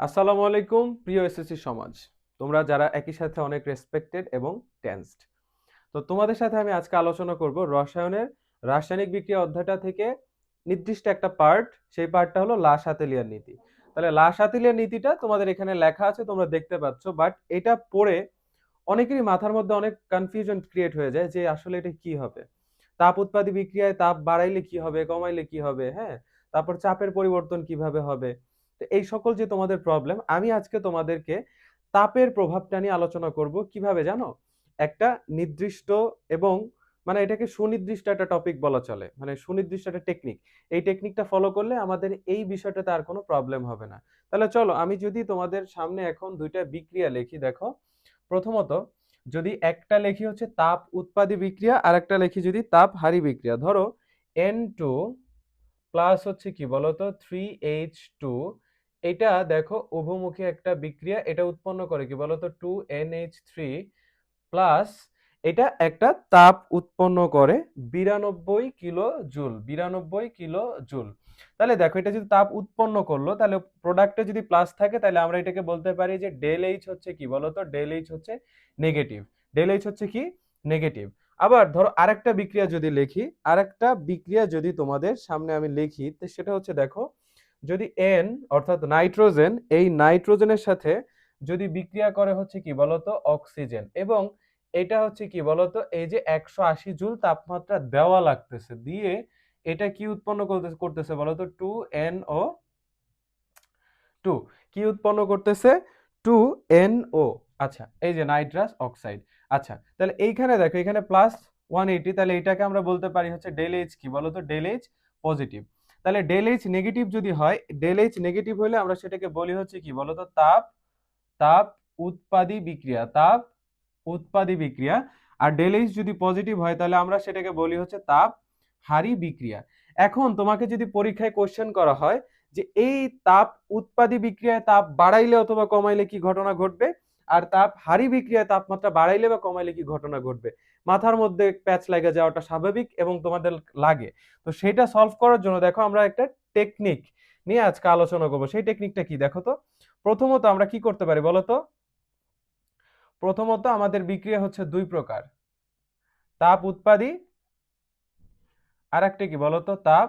আসসালামু আলাইকুম প্রিয় এসএসসি সমাজ। তোমরা যারা একই সাথে অনেক রেসপেক্টেড এবং টেন্সড। তো তোমাদের সাথে আমি আজকে আলোচনা করব রসায়নের রাসায়নিক বিক্রিয়া অধ্যায়টা থেকে নির্দিষ্ট একটা পার্ট, সেই পার্টটা হলো লা শাতেলিয়ার নীতি। তাহলে লা শাতেলিয়ার নীতিটা তোমাদের এখানে লেখা আছে, তোমরা দেখতে পাচ্ছ, বাট এটা পড়ে অনেকেরই মাথার মধ্যে অনেক কনফিউশন ক্রিয়েট হয়ে যায় যে আসলে এটা কি হবে। তাপ উৎপাদী বিক্রিয়ায় তাপ বাড়াইলে কি হবে, কমাইলে কি হবে, হ্যাঁ, তারপর চাপের পরিবর্তন কিভাবে হবে। তো এই সকল যে তোমাদের প্রবলেম, আমি আজকে তোমাদেরকে তাপের প্রভাবটা নিয়ে আলোচনা করব। কিভাবে জানো? একটা নির্দিষ্ট এবং মানে এটাকে সুনির্দিষ্ট একটা টপিক বলা চলে, মানে সুনির্দিষ্ট একটা টেকনিক। এই টেকনিকটা ফলো করলে আমাদের এই বিষয়টাতে আর কোনো প্রবলেম হবে না। তাহলে চলো আমি যদি তোমাদের সামনে এখন দুইটা বিক্রিয়া লিখি, দেখো। প্রথমত যদি একটা লেখি হচ্ছে তাপ উৎপাদী বিক্রিয়া, আর একটা লেখি যদি তাপ হারি বিক্রিয়া। ধরো N2 প্লাস হচ্ছে কি বলতো 3H2, এটা দেখো উভমুখী একটা বিক্রিয়া, এটা উৎপন্ন করে কি বলতো 2NH3 প্লাস এটা একটা তাপ উৎপন্ন করে 92 কিলো জুল। তাহলে দেখো এটা যদি তাপ উৎপন্ন করলো, তাহলে প্রোডাক্টে যদি প্লাস থাকে তাহলে আমরা এটাকে বলতে পারি যে ডেল এইচ হচ্ছে কি বলতো, ডেল এইচ হচ্ছে নেগেটিভ। ডেল এইচ হচ্ছে কি নেগেটিভ। আবার ধরো আরেকটা বিক্রিয়া যদি লিখি, আরেকটা বিক্রিয়া যদি তোমাদের সামনে আমি লিখি, তো সেটা হচ্ছে দেখো, যদি এন অর্থাৎ নাইট্রোজেন, এই নাইট্রোজেনের সাথে যদি বিক্রিয়া করে হচ্ছে কি বলতো অক্সিজেন, এবং এটা হচ্ছে কি বলতো এই যে 180 জুল তাপমাত্রা দেওয়া লাগতেছে, দিয়ে এটা কি উৎপন্ন করতেছে বলতো 2NO2। কি উৎপন্ন করতেছে? 2NO। আচ্ছা, এই যে নাইট্রাস অক্সাইড। আচ্ছা, তাহলে এইখানে দেখো এখানে +180, তাহলে এটাকে আমরা বলতে পারি হচ্ছে ডেল এইচ কি বলতো, ডেল এইচ পজিটিভ। তাহলে ডেল এইচ নেগেটিভ যদি হয়, ডেল এইচ নেগেটিভ হলে আমরা সেটাকে বলি হচ্ছে কি বলতো তাপ তাপ উৎপাদী বিক্রিয়া, তাপ উৎপাদী বিক্রিয়া। আর ডেল এইচ যদি পজিটিভ হয় তাহলে আমরা সেটাকে বলি হচ্ছে তাপ হারি বিক্রিয়া। এখন তোমাকে যদি পরীক্ষায় কোশ্চেন করা হয় যে এই তাপ উৎপাদী বিক্রিয়ায় তাপ বাড়াইলে অথবা কমাইলে কি ঘটনা ঘটবে, আর তাপ হারি বিক্রিয়ায় তাপমাত্রা বাড়াইলে বা কমাইলে কি ঘটনা ঘটবে, মাথার মধ্যে প্যাচ লাগা যাওয়াটা স্বাভাবিক এবং তোমাদের লাগে। তো সেটা সলভ করার জন্য দেখো আমরা একটা টেকনিক নিয়ে আজকে আলোচনা করবো। সেই টেকনিকটা কি দেখো তো। প্রথমত আমরা কি করতে পারি বলতো? প্রথমত আমাদের বিক্রিয়া হচ্ছে দুই প্রকার, তাপ উৎপাদী, আর একটা কি বলতো তাপ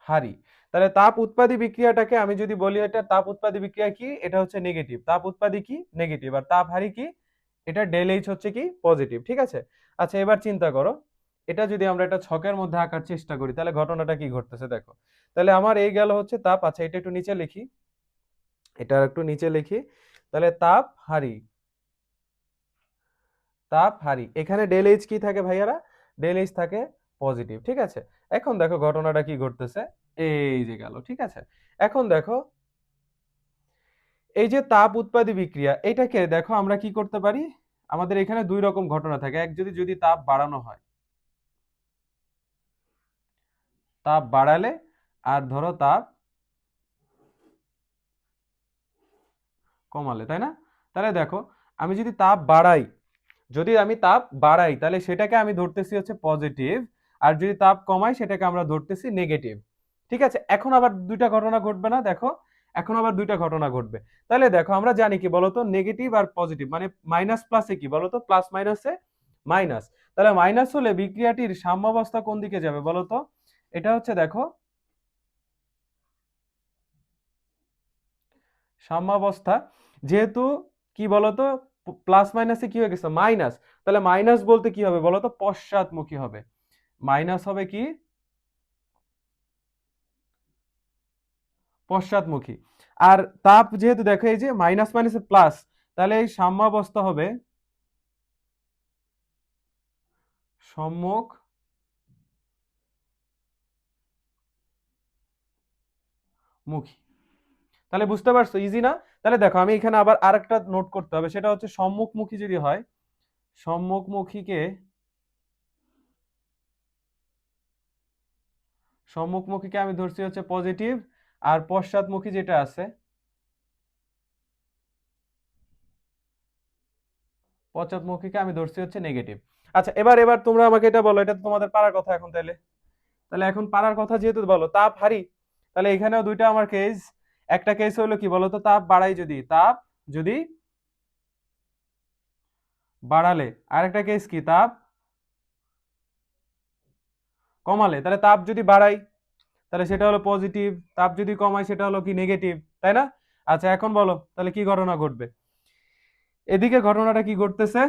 হারি। তাহলে তাপ উৎপাদী বিক্রিয়াটাকে আমি যদি বলি, এটা তাপ উৎপাদী বিক্রিয়া কি, এটা হচ্ছে নেগেটিভ। তাপ উৎপাদী কি নেগেটিভ, আর তাপ হারি কি, এটা ডেল এইচ হচ্ছে কি পজিটিভ। ঠিক আছে। আচ্ছা, এবার চিন্তা করো, এটা যদি আমরা একটা ছকের মধ্যে আঁকার চেষ্টা করি তাহলে ঘটনাটা কি ঘটতেছে দেখো। তাহলে আমার এই গেল হচ্ছে তাপ। আচ্ছা, এটা একটু নিচে লিখি, এটা একটু নিচে লিখি। তাহলে তাপ হারি, তাপ হারি, এখানে ডেল এইচ কি থাকে ভাইয়ারা? ডেল এইচ থাকে পজিটিভ। ঠিক আছে। এখন দেখো ঘটনাটা কি ঘটতেছে, এই যে গেল। ঠিক আছে। এখন দেখো এই যে তাপ উৎপাদী বিক্রিয়া, এটাকে দেখো আমরা কি করতে পারি, আমাদের এখানে দুই রকম ঘটনা থাকে। এক, যদি যদি তাপ বাড়ানো হয়, তাপ বাড়ালে, আর ধরো তাপ কমালে, তাই না? তাহলে দেখো আমি যদি তাপ বাড়াই, যদি আমি তাপ বাড়াই তাহলে সেটাকে আমি ধরতেছি হচ্ছে পজিটিভ, আর যদি তাপ কমাই সেটাকে আমরা ধরতেছি নেগেটিভ। ঠিক আছে। এখন আবার দুইটা ঘটনা ঘটবে না দেখো, এখন আবার দুইটা ঘটনা ঘটবে। তাহলে দেখো আমরা জানি কি বলতো, নেগেটিভ আর পজিটিভ মানে মাইনাস প্লাসে কি বলতো, প্লাস মাইনাসে মাইনাস। তাহলে মাইনাস হলে বিক্রিয়াটির সাম্যাবস্থা কোন দিকে যাবে বলতো? এটা হচ্ছে দেখো সাম্যাবস্থা, যেহেতু কি বলতো প্লাস মাইনাসে কি হয়ে গেছে মাইনাস, তাহলে মাইনাস বলতে কি হবে বলতো, পশ্চাৎমুখী হবে। মাইনাস হবে কি পশ্চাৎমুখী। আর তাপ যেহেতু দেখো এই যে মাইনাস মাইনাসে প্লাস, তাহলে এই সাম্যাবস্থা হবে সম্মুখ মুখী। তাহলে বুঝতে পারছো, ইজি না? তাহলে দেখো আমি এখানে আবার আরেকটা নোট করতে হবে, সেটা হচ্ছে সম্মুখমুখী যদি হয়, সম্মুখমুখীকে, সম্মুখমুখীকে আমি ধরছি হচ্ছে পজিটিভ, আর পশ্চাৎমুখী যেটা আছে, পশ্চাৎমুখীকে আমি ধরছি হচ্ছে নেগেটিভ। আচ্ছা, এবার এবার তোমরা আমাকে এটা বলো, এটা তো তোমাদের পারার কথা এখন। তাহলে তাহলে এখন পারার কথা যেহেতু বলো তাপ হারি, তাহলে এখানেও দুইটা আমার কেস। একটা কেস হলো কি বলতো, তাপ বাড়াই যদি, তাপ যদি বাড়ালে, আরেকটা কেস কি তাপ কমালে। তাহলে তাপ যদি বাড়াই তাহলে সেটা হলো পজিটিভ, তাপ যদি কমাই সেটা হলো কি নেগেটিভ, তাই না? আচ্ছা এখন বলো তাহলে কি ঘটনা ঘটবে, এদিকে ঘটনাটা কি ঘটতেছে,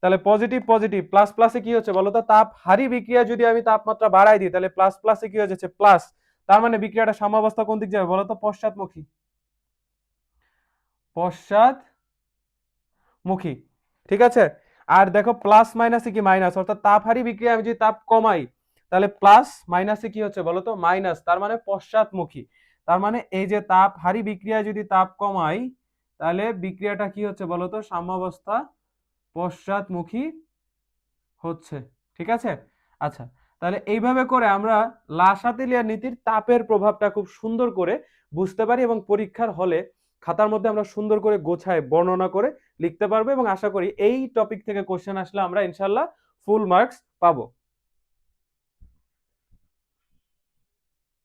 তাহলে পজিটিভ পজিটিভ প্লাস প্লাসে কি হচ্ছে বলতো, তাপ হারি বিক্রিয়া যদি আমি তাপমাত্রা বাড়াই দিই তাহলে প্লাস প্লাসে কি হয়ে যাচ্ছে প্লাস, তার মানে বিক্রিয়াটা সাম্যাবস্থা কোন দিক যাবে বলতো, পশ্চাৎমুখী, পশ্চাৎমুখী, ঠিক আছে। আর দেখো প্লাস মাইনাসে কি মাইনাস, অর্থাৎ তাপ হারি বিক্রিয়া আমি যদি তাপ কমাই তাহলে প্লাস মাইনাসে কি হচ্ছে বলতো মাইনাস, তার মানে পশ্চাৎমুখী। তার মানে এই যে তাপ হারি বিক্রিয়া যদি তাপ কমাই তাহলে বিক্রিয়াটা কি হচ্ছে বলতো, সাম্যাবস্থা পশ্চাৎমুখী হচ্ছে, ঠিক আছে। আচ্ছা, তাহলে এইভাবে করে আমরা লাসাতেলিয়ার নীতির তাপের প্রভাবটা খুব সুন্দর করে বুঝতে পারি এবং পরীক্ষার হলে খাতার মধ্যে আমরা সুন্দর করে গোছায় বর্ণনা করে লিখতে পারবো এবং আশা করি এই টপিক থেকে কোশ্চেন আসলে আমরা ইনশাল্লাহ ফুল মার্কস পাবো।